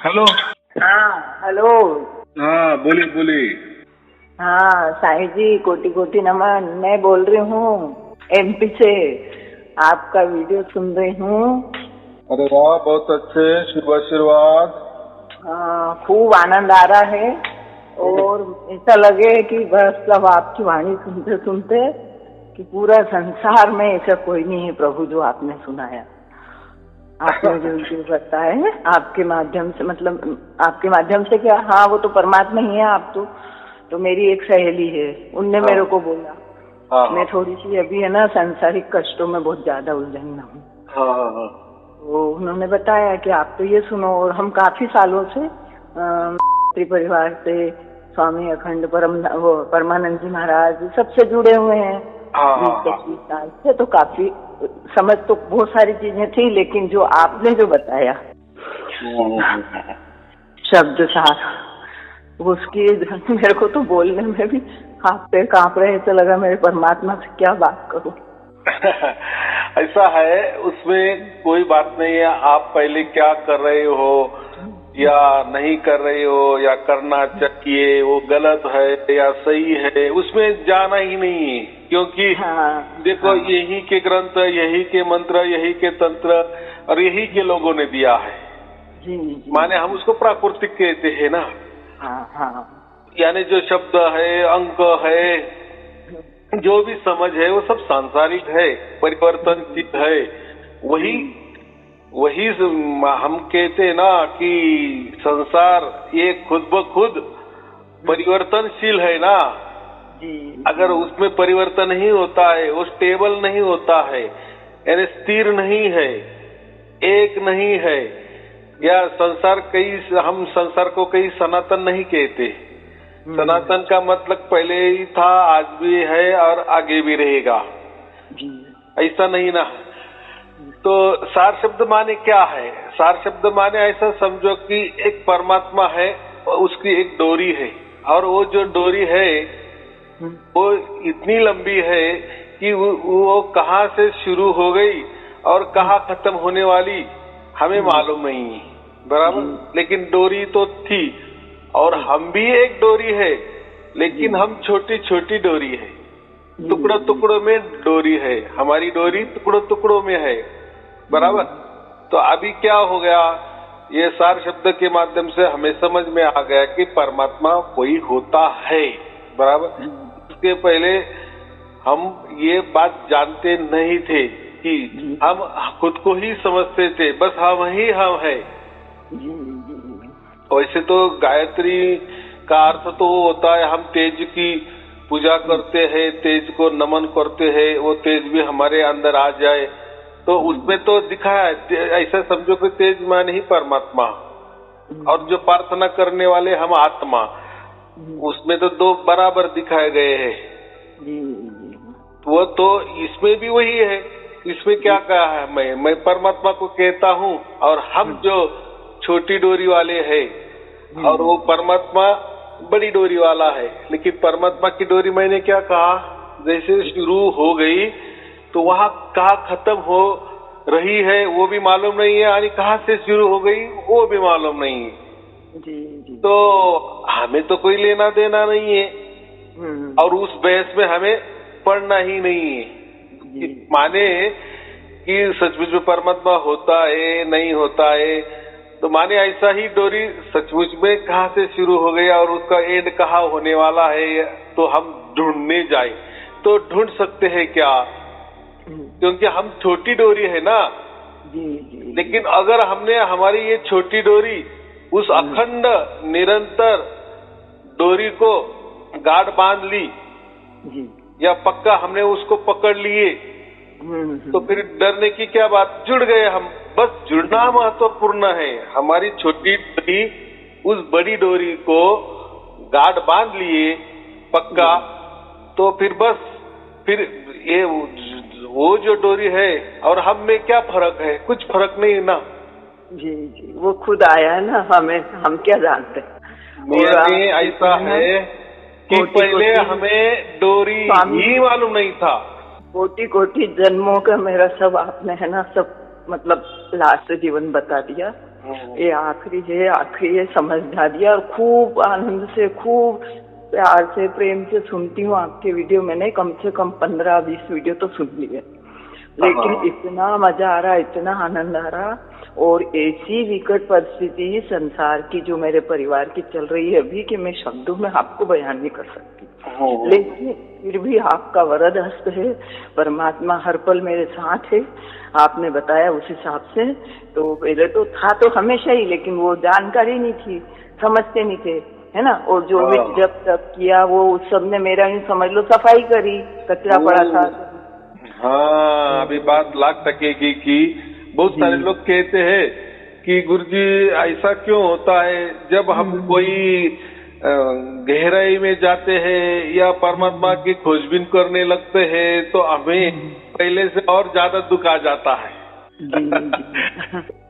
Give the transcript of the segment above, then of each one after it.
Hello. हाँ hello. हाँ बोलिए बोलिए। हाँ साईं जी कोटि कोटि नमन। मैं बोल रही हूँ एमपी से, आपका वीडियो सुन रही हूँ। अरे वाह, बहुत अच्छे, शुभ आशीर्वाद। खूब आनंद आ रहा है और ऐसा लगे कि बस सब आपकी वाणी सुनते सुनते कि पूरा संसार में ऐसा कोई नहीं है प्रभु जो आपने सुनाया। आपने जो वीडियो बताया है आपके माध्यम से, मतलब आपके माध्यम से क्या, हाँ वो तो परमात्मा ही है। आप तो मेरी एक सहेली है, उनने मेरे को बोला। हाँ मैं थोड़ी सी अभी है ना सांसारिक कष्टों में बहुत ज्यादा उलझन में हूँ। हाँ। तो उन्होंने बताया कि आप तो ये सुनो। और हम काफी सालों से परिवार से स्वामी अखंड परमानंद जी महाराज सबसे जुड़े हुए हैं। 20-25 साल से तो काफी समझ तो बहुत सारी चीजें थी, लेकिन जो आपने जो बताया शब्द सार उसकी मेरे को तो बोलने में भी हाथ पैर कांप रहे थे। लगा मेरे परमात्मा से क्या बात करूं। ऐसा है, उसमें कोई बात नहीं है। आप पहले क्या कर रहे हो या नहीं कर रहे हो या करना चाहिए, वो गलत है या सही है, उसमें जाना ही नहीं है। क्योंकि देखो यही के ग्रंथ, यही के मंत्र, यही के तंत्र और यही के लोगों ने दिया है। माने हम उसको प्राकृतिक कहते हैं ना। यानी जो शब्द है, अंक है, जो भी समझ है वो सब सांसारिक है, परिवर्तनशील है। वही हम कहते हैं ना कि संसार ये खुद ब खुद परिवर्तनशील है ना। अगर उसमें परिवर्तन नहीं होता है, वो स्टेबल नहीं होता है, यानी स्थिर नहीं है, एक नहीं है, या संसार हम संसार को कई सनातन नहीं कहते। सनातन का मतलब पहले ही था, आज भी है और आगे भी रहेगा, ऐसा नहीं ना। तो सार शब्द माने क्या है? सार शब्द माने ऐसा समझो कि एक परमात्मा है, उसकी एक डोरी है, और वो जो डोरी है वो इतनी लंबी है कि वो कहाँ से शुरू हो गई और कहाँ खत्म होने वाली हमें मालूम नहीं है, बराबर। लेकिन डोरी तो थी, और हम भी एक डोरी है, लेकिन हम छोटी छोटी डोरी है, टुकड़ों टुकड़ों में डोरी है। हमारी डोरी टुकड़ों टुकड़ों में है, बराबर। तो अभी क्या हो गया, ये सार शब्द के माध्यम से हमें समझ में आ गया कि परमात्मा कोई होता है, बराबर। इसके पहले हम ये बात जानते नहीं थे कि हम खुद को ही समझते थे, बस हम ही हम है। वैसे तो गायत्री का अर्थ तो वो होता है, हम तेज की पूजा करते हैं, तेज को नमन करते हैं, वो तेज भी हमारे अंदर आ जाए। तो उसमें तो दिखाया है, ऐसा समझो कि तेज मान ही परमात्मा, और जो प्रार्थना करने वाले हम आत्मा, उसमें तो दो बराबर दिखाए गए हैं। वो तो इसमें भी वही है। इसमें क्या कहा है, मैं परमात्मा को कहता हूँ, और हम जो छोटी डोरी वाले हैं, और वो परमात्मा बड़ी डोरी वाला है। लेकिन परमात्मा की डोरी मैंने क्या कहा, जैसे शुरू हो गई तो वहाँ कहाँ खत्म हो रही है वो भी मालूम नहीं है, यानी कहाँ से शुरू हो गई वो भी मालूम नहीं है। तो हमें तो कोई लेना देना नहीं है, और उस बहस में हमें पढ़ना ही नहीं है। माने कि सचमुच में परमात्मा होता है नहीं होता है, तो माने ऐसा ही डोरी सचमुच में कहाँ से शुरू हो गया और उसका एंड कहाँ होने वाला है, तो हम ढूंढने जाए तो ढूंढ सकते हैं क्या? क्योंकि हम छोटी डोरी है ना। लेकिन अगर हमने हमारी ये छोटी डोरी उस अखंड निरंतर डोरी को गाढ़ बांध ली, या पक्का हमने उसको पकड़ लिए, तो फिर डरने की क्या बात, जुड़ गए हम। बस जुड़ना महत्वपूर्ण है। हमारी छोटी डोरी उस बड़ी डोरी को गाढ़ बांध लिए पक्का, तो फिर बस फिर ये वो जो डोरी है और हम में क्या फर्क है? कुछ फर्क नहीं ना। जी वो खुद आया है ना, हम क्या जानते। मेरे ऐसा है कि पहले हमें डोरी ही मालूम नहीं था। कोटि कोटि जन्मों का मेरा सब आपने है ना, सब मतलब लास्ट जीवन बता दिया। ये आखिरी है समझदारी। और खूब आनंद से, खूब प्यार से, प्रेम से सुनती हूँ आपके वीडियो। मैंने कम से कम 15-20 वीडियो तो सुन लिए, लेकिन इतना मजा आ रहा, इतना आनंद आ रहा। और ऐसी विकट परिस्थिति संसार की जो मेरे परिवार की चल रही है अभी, कि मैं शब्दों में आपको बयान नहीं कर सकती। लेकिन फिर भी आपका वरद हस्त है, परमात्मा हर पल मेरे साथ है। आपने बताया उस हिसाब से, तो पहले तो था तो हमेशा ही, लेकिन वो जानकारी नहीं थी, समझते नहीं थे, है ना। और जो भी जब तक किया वो उस सब ने मेरा यूं समझ लो सफाई करी, कचरा पड़ा था। हाँ, अभी बात लाख टके की बहुत सारे लोग कहते हैं कि गुरुजी ऐसा क्यों होता है, जब हम कोई गहराई में जाते हैं या परमात्मा की खोजबीन करने लगते हैं तो हमें पहले से और ज्यादा दुख आ जाता है।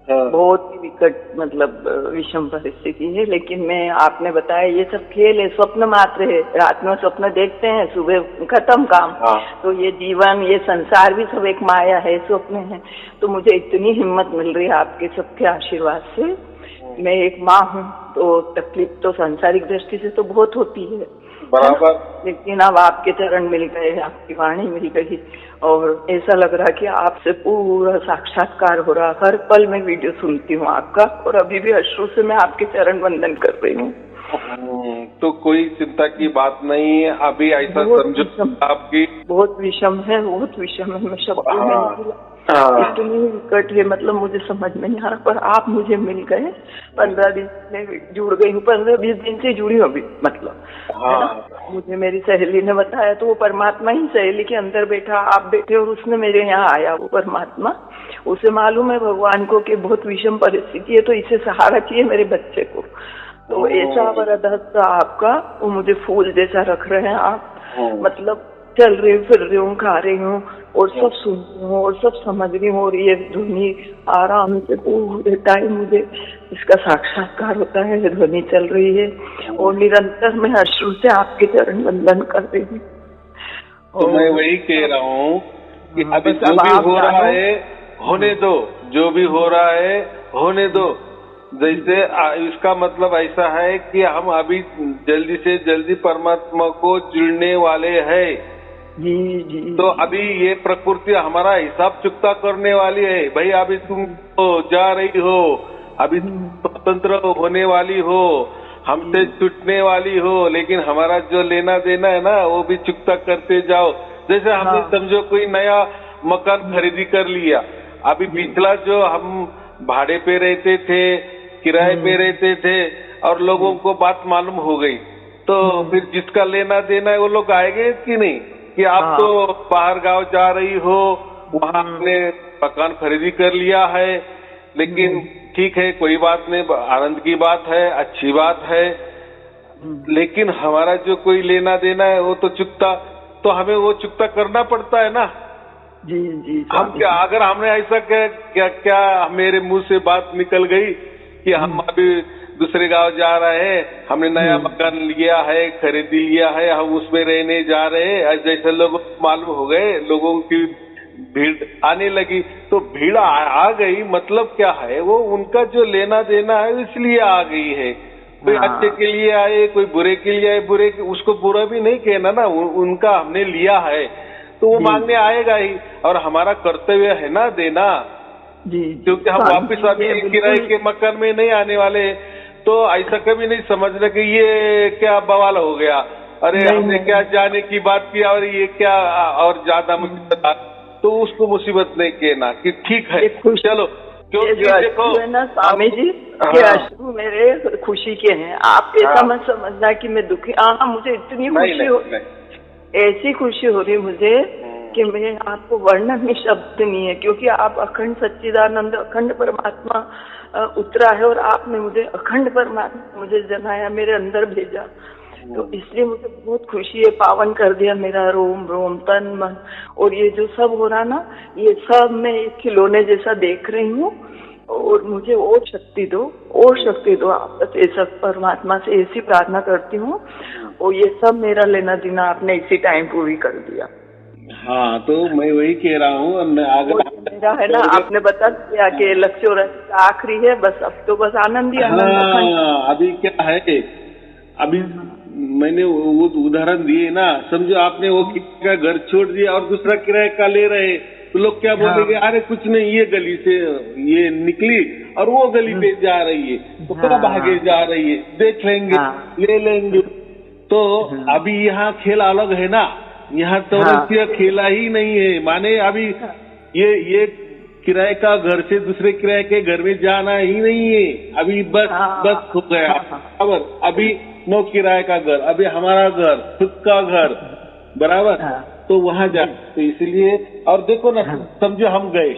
बहुत ही विकट मतलब विषम परिस्थिति है। लेकिन मैं, आपने बताया ये सब खेल है, स्वप्न मात्र है। रात में स्वप्न देखते हैं, सुबह खत्म काम। तो ये जीवन, ये संसार भी सब एक माया है, स्वप्न है। तो मुझे इतनी हिम्मत मिल रही है आपके सबके आशीर्वाद से। मैं एक माँ हूँ, तो तकलीफ तो सांसारिक दृष्टि से तो बहुत होती है बराबर, लेकिन अब आपके चरण मिल गए, आपकी वाणी मिल गई, और ऐसा लग रहा कि आपसे पूरा साक्षात्कार हो रहा। हर पल मैं वीडियो सुनती हूँ आपका, और अभी भी अश्रु से मैं आपके चरण वंदन कर रही हूँ। तो कोई चिंता की बात नहीं है। अभी ऐसा समझो आपकी बहुत विषम है, मैं शब्दों में इतनी विकट है, मतलब मुझे समझ में नहीं आ रहा। पर आप मुझे मिल गए, 15 दिन में जुड़ गई हूँ, 15-20 दिन से जुड़ी हूँ अभी, मतलब है ना। मुझे मेरी सहेली ने बताया, तो वो परमात्मा ही सहेली के अंदर बैठा, आप बैठे, और उसने मेरे यहाँ आया वो परमात्मा। उसे मालूम है भगवान को कि बहुत विषम परिस्थिति है, तो इसे सहारा चाहिए मेरे बच्चे को। तो ऐसा वरदहस्त आपका, वो मुझे फूल जैसा रख रहे हैं आप। मतलब चल रही हूँ, फिर रही हूँ, खा रही हूँ, और सब सुनती हूँ, और सब समझ रही हूँ। और ये ध्वनि आराम से पूरे टाइम मुझे इसका साक्षात्कार होता है, ध्वनि चल रही है, और निरंतर मैं अश्रु से आपके चरण वंदन कर रही हूँ। तो मैं वही कह रहा हूँ कि अभी जो भी हो रहा है होने दो, जो भी हो रहा है होने दो। जैसे इसका मतलब ऐसा है कि हम अभी जल्दी से जल्दी परमात्मा को जुड़ने वाले हैं। जी। तो अभी ये प्रकृति हमारा हिसाब चुकता करने वाली है। भाई अभी तुम तो जा रही हो, अभी स्वतंत्र होने वाली हो, हमसे छूटने वाली हो, लेकिन हमारा जो लेना देना है ना वो भी चुकता करते जाओ। जैसे हमने समझो कोई नया मकान खरीदी कर लिया, अभी पिछला जो हम भाड़े पे रहते थे, किराए पे रहते थे, और लोगों को बात मालूम हो गई, तो फिर जिसका लेना देना है वो लोग आएंगे कि नहीं, कि आप तो बाहर गांव जा रही हो, वहां आपने मकान खरीदी कर लिया है, लेकिन ठीक है, कोई बात नहीं, आनंद की बात है, अच्छी बात है, लेकिन हमारा जो कोई लेना देना है वो तो चुकता, तो हमें वो चुकता करना पड़ता है ना। जी। हम क्या, अगर हमने ऐसा क्या मेरे मुंह से बात निकल गई कि हम अभी दूसरे गांव जा रहे हैं, हमने नया मकान लिया है, खरीदी लिया है, हम उसमें रहने जा रहे हैं, जैसे लोगों को मालूम हो गए, लोगों की भीड़ आने लगी, तो भीड़ आ गई, मतलब क्या है, वो उनका जो लेना देना है इसलिए आ गई है। कोई अच्छे के लिए आए, कोई बुरे के लिए आए, उसको बुरा भी नहीं कहना ना, उनका हमने लिया है तो वो मांगने आएगा ही, और हमारा कर्तव्य है ना देना। क्योंकि हम वापिस अभी किराए के मकान में नहीं आने वाले। तो ऐसा कभी नहीं समझना कि ये क्या बवाल हो गया, अरे हमने क्या जाने की बात की, और ये क्या और ज्यादा मुसीबत, तो उसको मुसीबत नहीं कहना कि ठीक है चलो। क्योंकि देखो ना स्वामी जी के अश्रु मेरे खुशी के हैं, आप ऐसा मत समझना कि मैं दुखी। मुझे इतनी खुशी हो, ऐसी खुशी हो रही मुझे कि मैं आपको वर्णन में शब्द नहीं है, क्योंकि आप अखंड सच्चिदानंद, अखंड परमात्मा उतरा है, और आपने मुझे अखंड परमात्मा मुझे जनाया, मेरे अंदर भेजा, तो इसलिए मुझे बहुत खुशी है। पावन कर दिया मेरा रोम रोम, तन मन, और ये जो सब हो रहा ना, ये सब मैं एक खिलौने जैसा देख रही हूँ, और मुझे और शक्ति दो, और शक्ति दो। आप बस ऐसा परमात्मा से ऐसी प्रार्थना करती हूँ, और ये सब मेरा लेना देना आपने इसी टाइम पूरी कर दिया। हाँ, तो मैं वही कह रहा हूँ अगर मेरा है ना, आपने बता दिया कि लक्ष्य आखिरी है, बस अब तो बस आनंद ही आनंद। हाँ, अभी क्या है, अभी मैंने वो उदाहरण दिए ना, समझो आपने वो किराए का घर छोड़ दिया और दूसरा किराए का ले रहे, तो लोग क्या बोलेंगे, अरे कुछ नहीं, ये गली से ये निकली और वो गली पे जा रही है, तो कब आगे जा रही है, देख लेंगे, ले लेंगे। तो अभी यहाँ खेल अलग है ना, यहाँ तो खेला ही नहीं है, माने अभी ये किराए का घर से दूसरे किराए के घर में जाना ही नहीं है, अभी बस हो गया बराबर। अभी नो किराए का घर, अभी हमारा घर, खुद का घर, बराबर। तो वहाँ जा, तो इसलिए, और देखो ना, समझो हम गए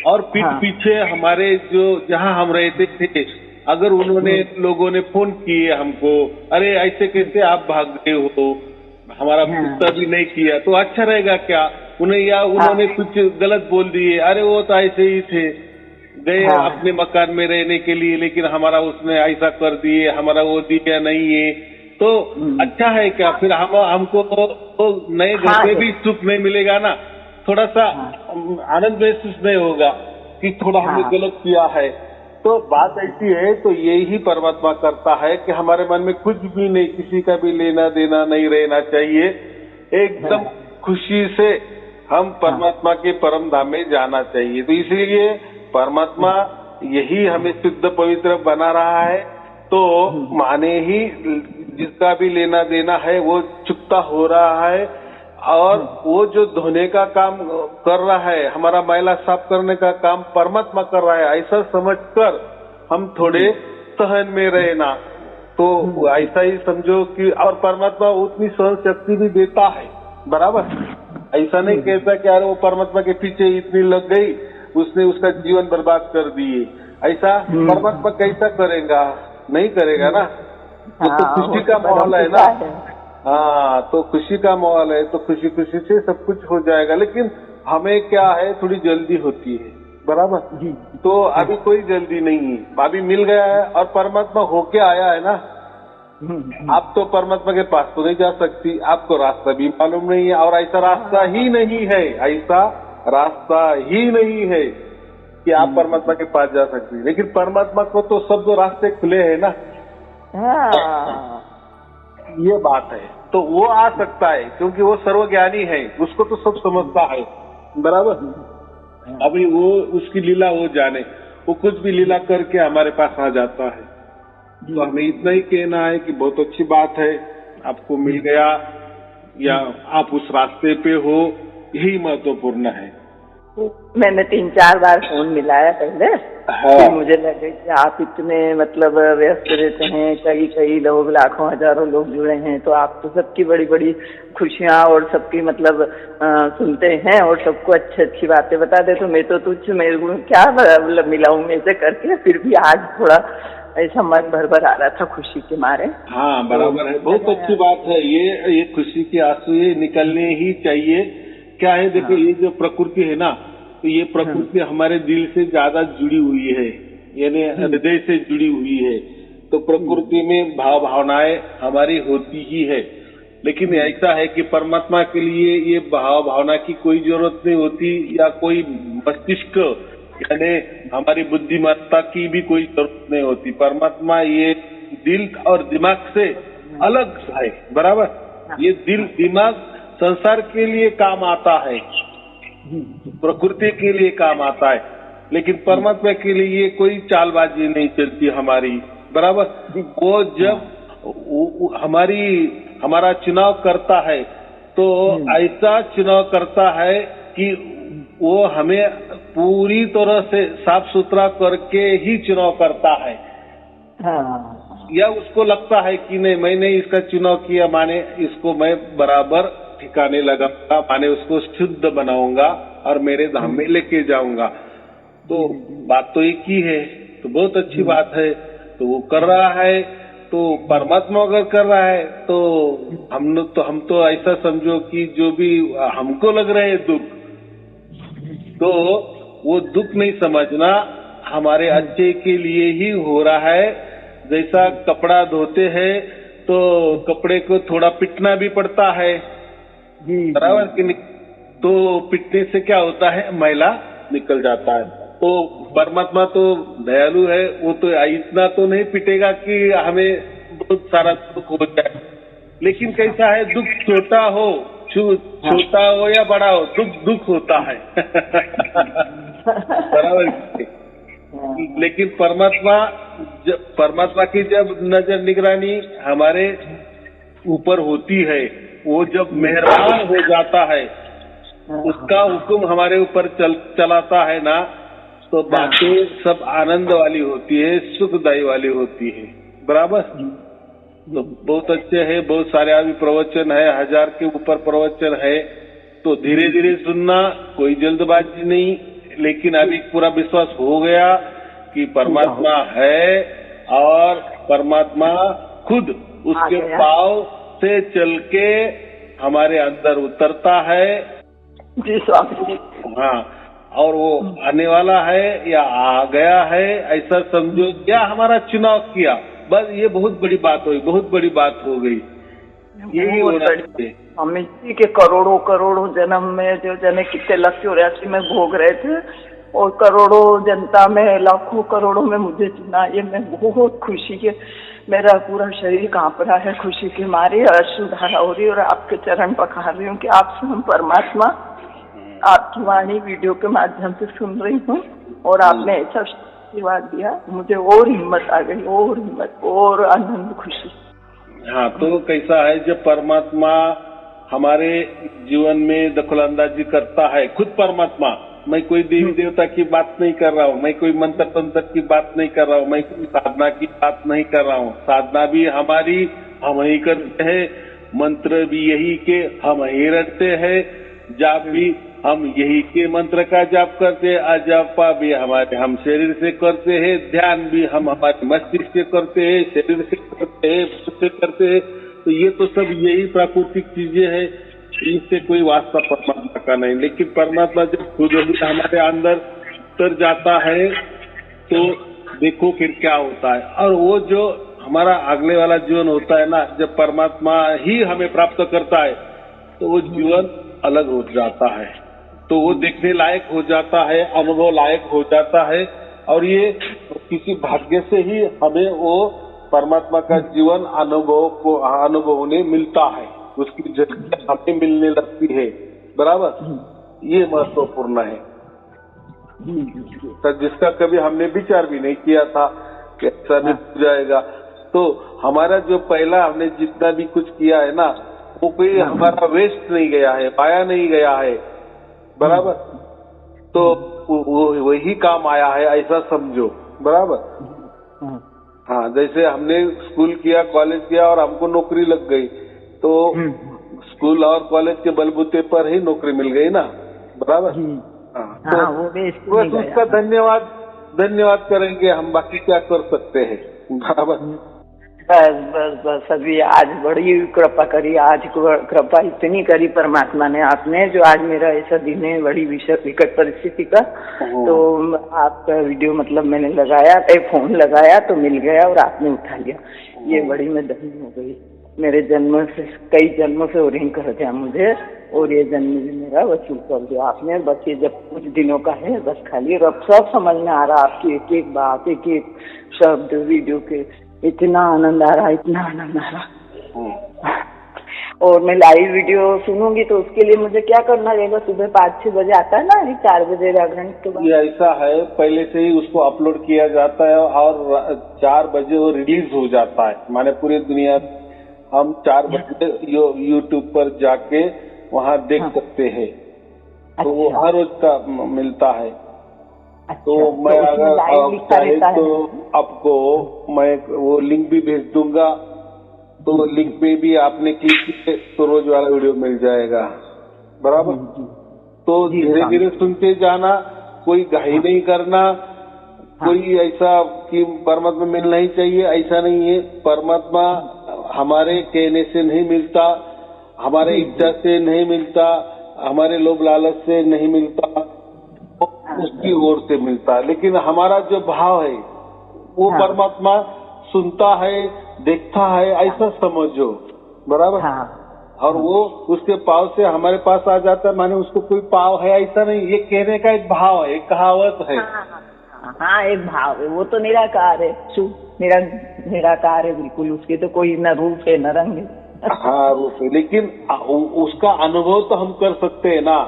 और पीठ पीछे हमारे जो जहाँ हम रहते थे, अगर उन्होंने लोगों ने फोन किए हमको, अरे ऐसे कैसे आप भाग गए हो, हमारा पूछता भी नहीं किया, तो अच्छा रहेगा क्या उन्हें, या उन्होंने कुछ गलत बोल दिए, अरे वो तो ऐसे ही थे, गए अपने मकान में रहने के लिए, लेकिन हमारा उसने ऐसा कर दिए, हमारा वो दिया नहीं है, तो अच्छा है क्या? फिर हमको तो नए घर में भी सुख नहीं मिलेगा ना, थोड़ा सा आनंद महसूस नहीं होगा कि थोड़ा हमने गलत किया है। तो बात ऐसी है, तो यही परमात्मा करता है कि हमारे मन में कुछ भी नहीं, किसी का भी लेना देना नहीं रहना चाहिए, एकदम खुशी से हम परमात्मा के परम धाम में जाना चाहिए। तो इसलिए परमात्मा यही हमें शुद्ध पवित्र बना रहा है, तो माने ही जिसका भी लेना देना है वो चुकता हो रहा है, और वो जो धोने का काम कर रहा है, हमारा मैला साफ करने का काम परमात्मा कर रहा है, ऐसा समझकर हम थोड़े सहन में रहना, तो ऐसा ही समझो कि, और परमात्मा उतनी सहन शक्ति भी देता है, बराबर। ऐसा नहीं कहता कि अरे वो परमात्मा के पीछे इतनी लग गई, उसने उसका जीवन बर्बाद कर दिए, ऐसा परमात्मा कैसा करेगा, नहीं करेगा ना। तो खुशी का माहौल है ना, हाँ, तो खुशी का माहौल है, तो खुशी खुशी से सब कुछ हो जाएगा। लेकिन हमें क्या है, थोड़ी जल्दी होती है, बराबर। तो अभी कोई जल्दी नहीं है, अभी मिल गया है और परमात्मा होके आया है ना। आप तो परमात्मा के पास तो नहीं जा सकती, आपको रास्ता भी मालूम नहीं है, और ऐसा रास्ता ही नहीं है, ऐसा रास्ता ही नहीं है कि आप परमात्मा के पास जा सकती। लेकिन परमात्मा को तो सब रास्ते खुले हैं ना, ये बात है। तो वो आ सकता है क्योंकि वो सर्वज्ञानी है, उसको तो सब समझता है, बराबर। अभी वो उसकी लीला वो जाने, वो कुछ भी लीला करके हमारे पास आ जाता है। तो हमें इतना ही कहना है कि बहुत अच्छी बात है, आपको मिल गया, या आप उस रास्ते पे हो, यही महत्वपूर्ण है। मैंने 3-4 बार फोन मिलाया पहले, फिर मुझे लगे कि आप इतने मतलब व्यस्त रहते हैं, कई लोग, लाखों हजारों लोग जुड़े हैं, तो आप तो सबकी बड़ी बड़ी खुशियां और सबकी मतलब सुनते हैं और सबको अच्छी बातें बता दे, तो मैं तो मेरे को क्या मिलाऊं में से करके, फिर भी आज थोड़ा ऐसा मन भर आ रहा था खुशी के मारे। हाँ, बराबर है, बहुत अच्छी बात है, ये खुशी के आंसू ये निकलने ही चाहिए। क्या है, देखो, ये जो प्रकृति है ना, तो ये प्रकृति हमारे दिल से ज्यादा जुड़ी हुई है, यानी हृदय से जुड़ी हुई है। तो प्रकृति में भाव भावनाएं हमारी होती ही है, लेकिन ऐसा है कि परमात्मा के लिए ये भाव भावना की कोई जरूरत नहीं होती, या कोई मस्तिष्क यानी हमारी बुद्धिमत्ता की भी कोई जरूरत नहीं होती। परमात्मा ये दिल और दिमाग से अलग है, बराबर। ये दिल दिमाग संसार के लिए काम आता है, प्रकृति के लिए काम आता है, लेकिन परमात्मा के लिए कोई चालबाजी नहीं चलती हमारी, बराबर। वो जब हमारा चुनाव करता है, तो ऐसा चुनाव करता है कि वो हमें पूरी तरह से साफ सुथरा करके ही चुनाव करता है। या उसको लगता है कि नहीं, मैंने इसका चुनाव किया, माने इसको मैं बराबर ठिकाने लगाऊंगा, माने उसको शुद्ध बनाऊंगा और मेरे धाम में लेके जाऊंगा। तो बात तो एक ही है, तो बहुत अच्छी बात है। तो वो कर रहा है, तो परमात्मा अगर कर रहा है, तो हम तो ऐसा समझो कि जो भी हमको लग रहे हैं दुख, तो वो दुख नहीं समझना, हमारे अच्छे के लिए ही हो रहा है। जैसा कपड़ा धोते हैं तो कपड़े को थोड़ा पिटना भी पड़ता है, बराबर कि नहीं? तो पिटने से क्या होता है, मैला निकल जाता है। तो परमात्मा तो दयालु है, वो तो इतना तो नहीं पिटेगा कि हमें बहुत सारा दुख हो जाए, लेकिन कैसा है, दुख छोटा हो या बड़ा हो, दुख होता है। बराबर। लेकिन परमात्मा की जब नजर निगरानी हमारे ऊपर होती है, वो जब मेहरबान हो जाता है, उसका हुक्म हमारे ऊपर चलाता है ना, तो बातें सब आनंद वाली होती है, सुखदायी वाली होती है। बराबर। तो बहुत अच्छे है, बहुत सारे अभी प्रवचन है, 1000 के ऊपर प्रवचन है, तो धीरे धीरे सुनना, कोई जल्दबाजी नहीं, लेकिन अभी पूरा विश्वास हो गया कि परमात्मा है और परमात्मा खुद उसके पाँव से चल के हमारे अंदर उतरता है। जी स्वामी जी। हाँ, और वो आने वाला है या आ गया है, ऐसा समझो, या हमारा चुनाव किया, बस ये बहुत बड़ी बात हुई, बहुत बड़ी बात हो गई। यही होना चाहिए। स्वामी जी के करोड़ों जन्म में जो जने कितने लाख 84 में भोग रहे थे, और करोड़ों जनता में, लाखों करोड़ों में मुझे चुना, ये मैं बहुत खुशी के, मेरा पूरा शरीर कांप रहा है खुशी के मारे, अश्रुधारा हो रही है, और आपके चरण पखार रही हूँ कि आप स्वयं परमात्मा, आपकी वाणी वीडियो के माध्यम से सुन रही हूँ, और आपने ऐसा आशीर्वाद दिया, मुझे और हिम्मत आ गई, और हिम्मत और आनंद खुशी। हाँ, तो कैसा है, जब परमात्मा हमारे जीवन में दखलंदाजी करता है, खुद परमात्मा, मैं कोई देवी देवता की बात नहीं कर रहा हूँ, मैं कोई मंत्र तंत्र की बात नहीं कर रहा हूँ, मैं कोई साधना की बात नहीं कर रहा हूँ, साधना भी हमारी हम ही करते हैं, मंत्र भी यही के हम ही रटते हैं, जाप भी हम यही के मंत्र का जाप करते हैं, अजापा भी हम शरीर से करते हैं, ध्यान भी हम हमारे मस्तिष्क से करते हैं, शरीर से करते हैं। तो ये तो सब यही प्राकृतिक चीजें हैं, इससे कोई वास्ता परमात्मा का नहीं। लेकिन परमात्मा जब खुद हमारे अंदर उतर जाता है, तो देखो फिर क्या होता है। और वो जो हमारा अगले वाला जीवन होता है ना, जब परमात्मा ही हमें प्राप्त करता है, तो वो जीवन अलग हो जाता है, तो वो देखने लायक हो जाता है, अनुभव लायक हो जाता है। और ये किसी भाग्य से ही हमें वो परमात्मा का जीवन अनुभव होने मिलता है, उसकी झलक हमें मिलने लगती है। बराबर, ये महत्वपूर्ण है। तो जिसका कभी हमने विचार भी नहीं किया था कि ऐसा भी हो जाएगा, तो हमारा जो पहला हमने जितना भी कुछ किया है ना, वो कोई हमारा वेस्ट नहीं गया है, पाया नहीं गया है। बराबर, तो वो वही काम आया है, ऐसा समझो। बराबर। हाँ, जैसे हमने स्कूल किया, कॉलेज किया और हमको नौकरी लग गई, तो स्कूल और कॉलेज के बलबूते पर ही नौकरी मिल गई ना। बराबर। हाँ, तो बस उसका धन्यवाद करेंगे हम, बाकी क्या कर सकते हैं। बराबर। बस अभी आज बड़ी कृपा करी, आज कृपा इतनी करी परमात्मा ने, आपने, जो आज मेरा ऐसा दिन है बड़ी विकट परिस्थिति का, तो आपका वीडियो मतलब मैंने लगाया, फोन लगाया तो मिल गया और आपने उठा लिया, ये बड़ी मैं धन्य हो गई। मेरे जन्म से, कई जन्मों से ओरिंग कर दिया मुझे, और ये जन्म भी मेरा वसूल कर दिया आपने। बस ये जब कुछ दिनों का है, बस खाली अब सब समझ में आ रहा, आपकी एक एक बात, एक एक शब्द वीडियो के, इतना आनंद आ रहा, इतना आनंद आ रहा। और मैं लाइव वीडियो सुनूंगी तो उसके लिए मुझे क्या करना रहेगा? सुबह 5-6 बजे आता है ना, 4 बजे जागरण के बाद? ये ऐसा है, पहले से ही उसको अपलोड किया जाता है और 4 बजे वो रिलीज हो जाता है। माने पूरी दुनिया हम 4 बजे यूट्यूब पर जाके वहाँ देख सकते हैं। तो वो हर रोज का मिलता है। तो मैं अगर आप चाहे तो आपको मैं वो लिंक भी भेज दूंगा, तो लिंक पे भी आपने क्लिक किए तो रोज वाला वीडियो मिल जाएगा। बराबर। तो धीरे धीरे सुनते जाना, कोई घाई नहीं करना, कोई ऐसा कि परमात्मा मिलना ही चाहिए, ऐसा नहीं है। परमात्मा हमारे कहने से नहीं मिलता, हमारे इच्छा से नहीं मिलता, हमारे लोभ लालच से नहीं मिलता, उसकी ओर से मिलता है। लेकिन हमारा जो भाव है वो परमात्मा सुनता है, देखता है, ऐसा समझो। बराबर। और वो उसके पाव से हमारे पास आ जाता है, माने उसको कोई पाव है ऐसा नहीं, ये कहने का एक भाव है, एक कहावत है। हाँ, एक भाव है, वो तो निराकार है, निराकार है बिल्कुल, उसके तो कोई न रूप है न रंग है। हाँ रूप है, लेकिन उसका अनुभव तो हम कर सकते हैं ना,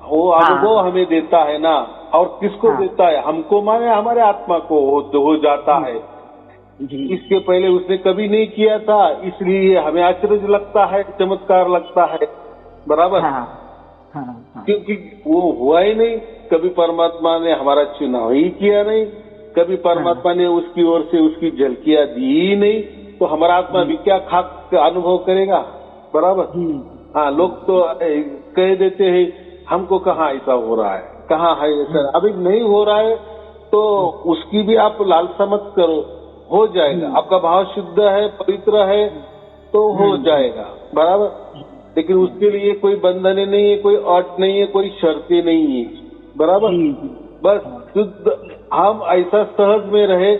वो अनुभव हमें देता है ना। और किसको देता है? हमको, माने हमारे आत्मा को हो जाता है। इसके पहले उसने कभी नहीं किया था, इसलिए हमें आश्चर्य लगता है, चमत्कार लगता है, बराबर। क्योंकि वो हुआ ही नहीं, कभी परमात्मा ने हमारा चुनाव ही किया नहीं, कभी परमात्मा ने उसकी ओर से उसकी झलकियां दी ही नहीं, तो हमारा आत्मा भी क्या खाक अनुभव करेगा, बराबर। हाँ, लोग तो कह देते हैं हमको कहाँ ऐसा हो रहा है, कहाँ है ऐसा, अभी नहीं हो रहा है तो उसकी भी आप लालसा मत करो, हो जाएगा। आपका भाव शुद्ध है, पवित्र है तो हो जाएगा, बराबर। लेकिन उसके लिए कोई बंधन नहीं है, कोई अट नहीं है, कोई शर्तें नहीं है, बराबर। बस शुद्ध हम ऐसा सहज में रहे,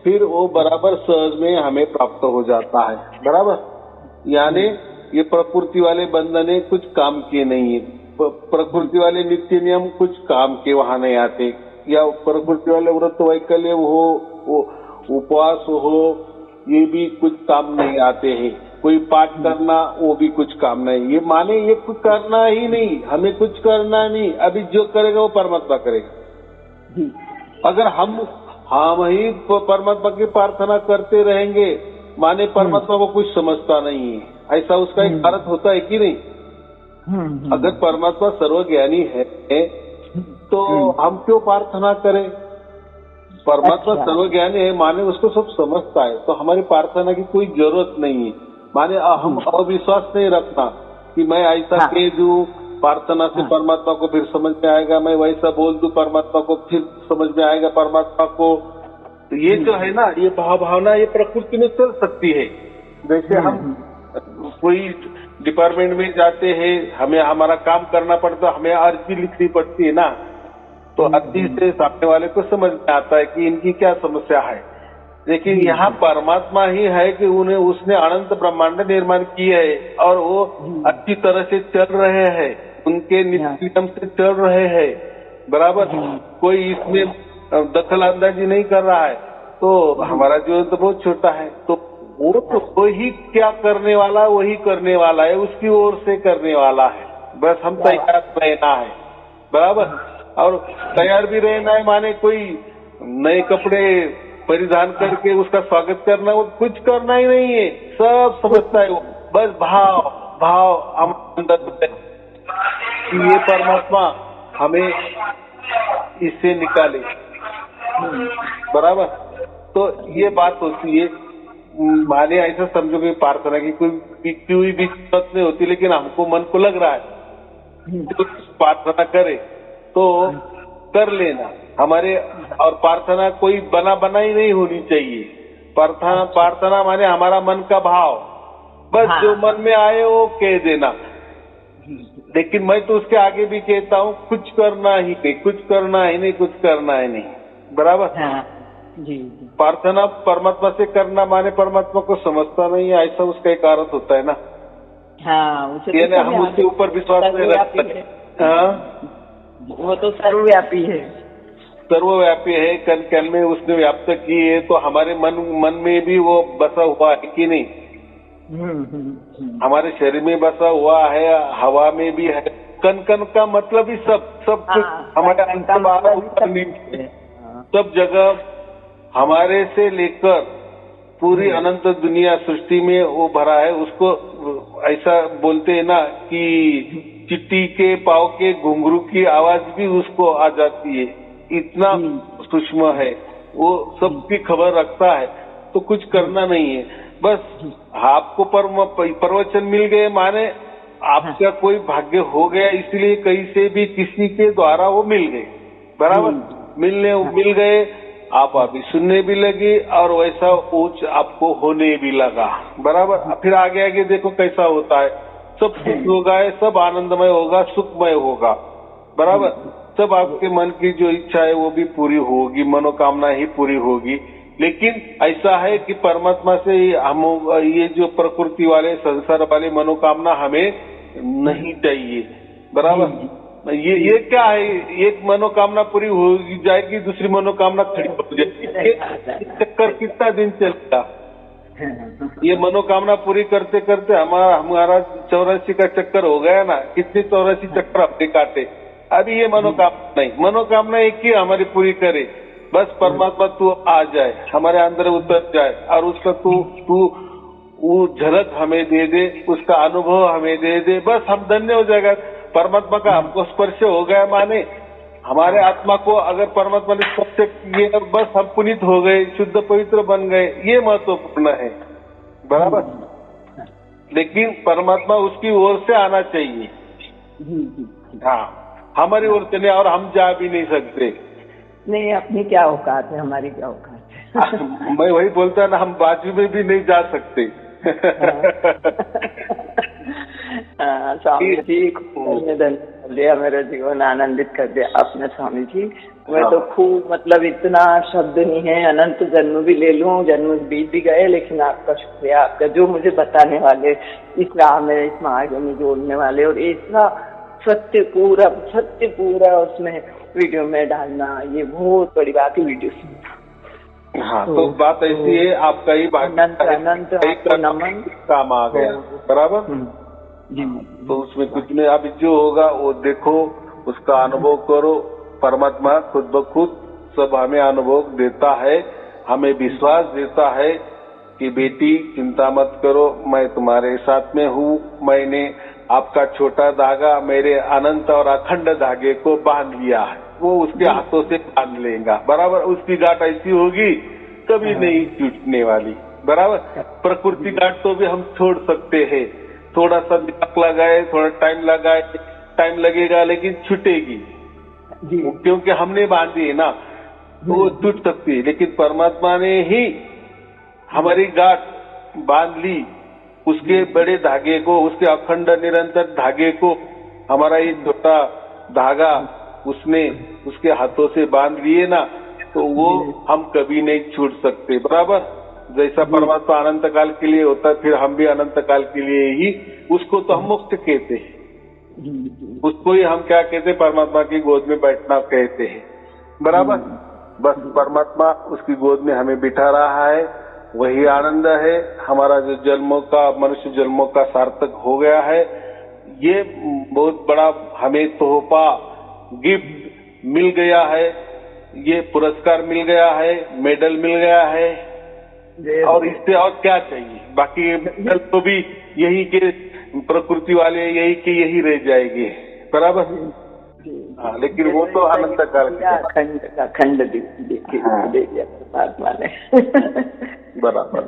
फिर वो बराबर सहज में हमें प्राप्त हो जाता है, बराबर। यानी ये प्रकृति वाले बंधने कुछ काम के नहीं है, प्रकृति वाले नित्य नियम कुछ काम के वहां नहीं आते, या प्रकृति वाले व्रत वैकल्य हो, उपवास हो, ये भी कुछ काम नहीं आते हैं। कोई पाठ करना, वो भी कुछ काम नहीं, ये माने ये कुछ करना ही नहीं, हमें कुछ करना नहीं, अभी जो करेगा वो परमात्मा करेगा। अगर हम ही परमात्मा की प्रार्थना करते रहेंगे, माने परमात्मा को कुछ समझता नहीं है, ऐसा उसका एक अर्थ होता है कि नहीं? अगर परमात्मा सर्वज्ञानी है तो हम क्यों प्रार्थना करें? परमात्मा सर्वज्ञानी है, माने उसको सब समझता है, तो हमारी प्रार्थना की कोई जरूरत नहीं है। माने हम अविश्वास नहीं रखना कि मैं ऐसा कह दूं प्रार्थना से परमात्मा को फिर समझ में आएगा, मैं वैसा बोल दूं परमात्मा को फिर समझ में आएगा परमात्मा को। तो ये जो है ना, ये भावना ये प्रकृति में चल सकती है। जैसे हम कोई डिपार्टमेंट में जाते हैं, हमें हमारा काम करना पड़ता, हमें अर्जी लिखनी पड़ती है ना, तो अर्जी से सामने वाले को समझ में आता है कि इनकी क्या समस्या है। लेकिन यहाँ परमात्मा ही है कि उसने अनंत ब्रह्मांड निर्माण किए है और वो अच्छी तरह से चल रहे हैं, उनके नियम से चल रहे हैं, बराबर। कोई इसमें दखल अंदाजी नहीं कर रहा है, तो हमारा जीवन तो बहुत छोटा है, तो वो तो वही क्या करने वाला, वही करने वाला है, उसकी ओर से करने वाला है। बस हम तैयार रहना है, बराबर। और तैयार भी रहना है, माने कोई नए कपड़े परिधान करके उसका स्वागत करना, वो कुछ करना ही नहीं है, सब समझता है वो। बस भाव अंदर कि ये परमात्मा हमें इससे निकाले, बराबर। तो ये बात होती है। माने ऐसा समझो कि प्रार्थना की कोई भी जरूरत नहीं होती, लेकिन हमको मन को लग रहा है तो प्रार्थना करे तो कर लेना हमारे। और प्रार्थना कोई बना ही नहीं होनी चाहिए। प्रार्थना माने हमारा मन का भाव, बस जो मन में आए वो कह देना। लेकिन मैं तो उसके आगे भी कहता हूँ, कुछ करना ही नहीं, कुछ करना ही नहीं, कुछ करना ही नहीं, बराबर। जी। प्रार्थना परमात्मा से करना माने परमात्मा को समझता नहीं है, ऐसा उसका एक अर्थ होता है ना। उसे हम उसके ऊपर विश्वास नहीं रख सकते। वो तो सर्वव्यापी है, सर्वव्यापी है, कण कण में उसने व्याप्त की है, तो हमारे मन में भी वो बसा हुआ है कि नहीं? हमारे शरीर में बसा हुआ है, हवा में भी है, कण कण का मतलब ही सब कुछ हमारे सब जगह हमारे से लेकर पूरी अनंत दुनिया सृष्टि में वो भरा है। उसको ऐसा बोलते हैं ना कि चिट्टी के पाव के घुंघरू की आवाज भी उसको आ जाती है, इतना सूक्ष्म है वो, सबकी खबर रखता है। तो कुछ करना नहीं है, बस आपको प्रवचन मिल गए, माने आपका कोई भाग्य हो गया, इसलिए कहीं से भी किसी के द्वारा वो मिल गए, बराबर। मिल गए, आप अभी सुनने भी लगे और वैसा उच्च आपको होने भी लगा, बराबर। फिर आगे देखो कैसा होता है, सब सुख होगा, सब आनंदमय होगा, सुखमय होगा, बराबर। सब आपके मन की जो इच्छा है वो भी पूरी होगी, मनोकामना ही पूरी होगी। लेकिन ऐसा है कि परमात्मा से हम ये जो प्रकृति वाले संसार वाले मनोकामना हमें नहीं चाहिए, बराबर। ये क्या है, एक मनोकामना पूरी हो जाएगी, दूसरी मनोकामना खड़ी हो जाएगी, चक्कर कितना दिन चलेगा। ये मनोकामना पूरी करते करते हमारा 84 का चक्कर हो गया ना, कितने 84 चक्कर अपने काटे। अभी ये मनोकामना नहीं, मनोकामना एक ही हमारी पूरी करे, बस परमात्मा तू आ जाए, हमारे अंदर उतर जाए और उसका तू वो झलक हमें दे दे, उसका अनुभव हमें दे दे, बस हम धन्य हो जाएगा। परमात्मा का हमको स्पर्श हो गया माने हमारे आत्मा को अगर परमात्मा ने स्पर्श किए, बस हम पुनीत हो गए, शुद्ध पवित्र बन गए, ये महत्वपूर्ण है, बराबर। लेकिन परमात्मा उसकी ओर से आना चाहिए, हाँ, हमारी ओर से नहीं, और हम जा भी नहीं सकते। नहीं, अपनी क्या औकात है, हमारी क्या औकात है। मैं वही बोलता ना, हम बाजू में भी नहीं जा सकते। स्वामी जी दिया, मेरा जीवन आनंदित कर दिया आपने स्वामी जी। मैं तो खूब, मतलब इतना शब्द नहीं है, अनंत जन्म भी ले लूं, जन्म बीत भी गए, लेकिन आपका शुक्रिया, आपका जो मुझे बताने वाले, इस राह में, इस मार्ग में जोड़ने वाले, और इतना सत्य पूरा उसमें वीडियो में डालना, ये बहुत बड़ी बात है, वीडियो सुनना। हाँ, तो बात ऐसी है, आपका ही अनंत आपको नमन, काम आ गया, बराबर। तो उसमें कुछ नहीं, अभी जो होगा वो देखो, उसका अनुभव करो। परमात्मा खुद ब खुद सब हमें अनुभव देता है, हमें विश्वास देता है कि बेटी चिंता मत करो, मैं तुम्हारे साथ में हूँ। मैंने आपका छोटा धागा मेरे अनंत और अखंड धागे को बांध लिया है, वो उसके हाथों से बांध लेगा, बराबर। उसकी गांठ ऐसी होगी कभी नहीं टूटने वाली, बराबर। प्रकृति गांठ तो भी हम छोड़ सकते हैं, थोड़ा सा दिमाग लगाए, थोड़ा टाइम लगेगा, लेकिन छूटेगी, क्योंकि हमने बांधी है ना, तो वो टूट सकती है। लेकिन परमात्मा ने ही हमारी गांठ बांध ली, उसके बड़े धागे को, उसके अखंड निरंतर धागे को, हमारा ये छोटा धागा उसने उसके हाथों से बांध लिए ना, तो वो हम कभी नहीं छूट सकते, बराबर। जैसा परमात्मा अनंत काल के लिए होता है, फिर हम भी अनंत काल के लिए ही, उसको तो हम मुक्त कहते हैं, उसको ही हम क्या कहते हैं, परमात्मा की गोद में बैठना कहते हैं, बराबर। बस परमात्मा उसकी गोद में हमें बिठा रहा है, वही आनंद है। हमारा जो जन्मों का, मनुष्य जन्मों का सार्थक हो गया है, ये बहुत बड़ा हमें तोहफा, गिफ्ट मिल गया है, ये पुरस्कार मिल गया है, मेडल मिल गया है, और इससे और क्या चाहिए। बाकी मेडल तो भी यही के प्रकृति वाले यही के यही रह जाएंगे, बराबर। हाँ, लेकिन वो तो अनंत काल अखंड दे दिया परमात्मा ने। बराबर।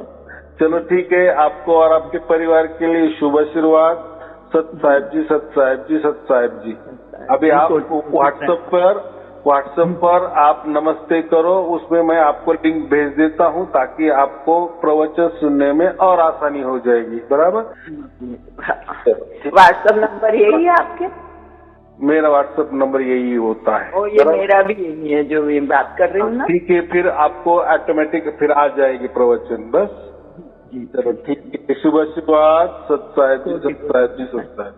चलो ठीक है, आपको और आपके परिवार के लिए शुभ आशीर्वाद। सत साहिब जी, सत साहिब जी, सत साहिब जी। अभी आप व्हाट्सएप पर आप नमस्ते करो, उसमें मैं आपको लिंक भेज देता हूँ, ताकि आपको प्रवचन सुनने में और आसानी हो जाएगी, बराबर। व्हाट्सएप नंबर यही है आपके? मेरा व्हाट्सएप नंबर यही होता है। ये मेरा भी यही है जो मैं बात कर रही हूँ ना। ठीक है, फिर आपको ऑटोमेटिक फिर आ जाएगी प्रवचन, बस। चलो ठीक है, शुभ आशीर्वाद। सत साहिब जी, सत साहिब जी, सत साहिब।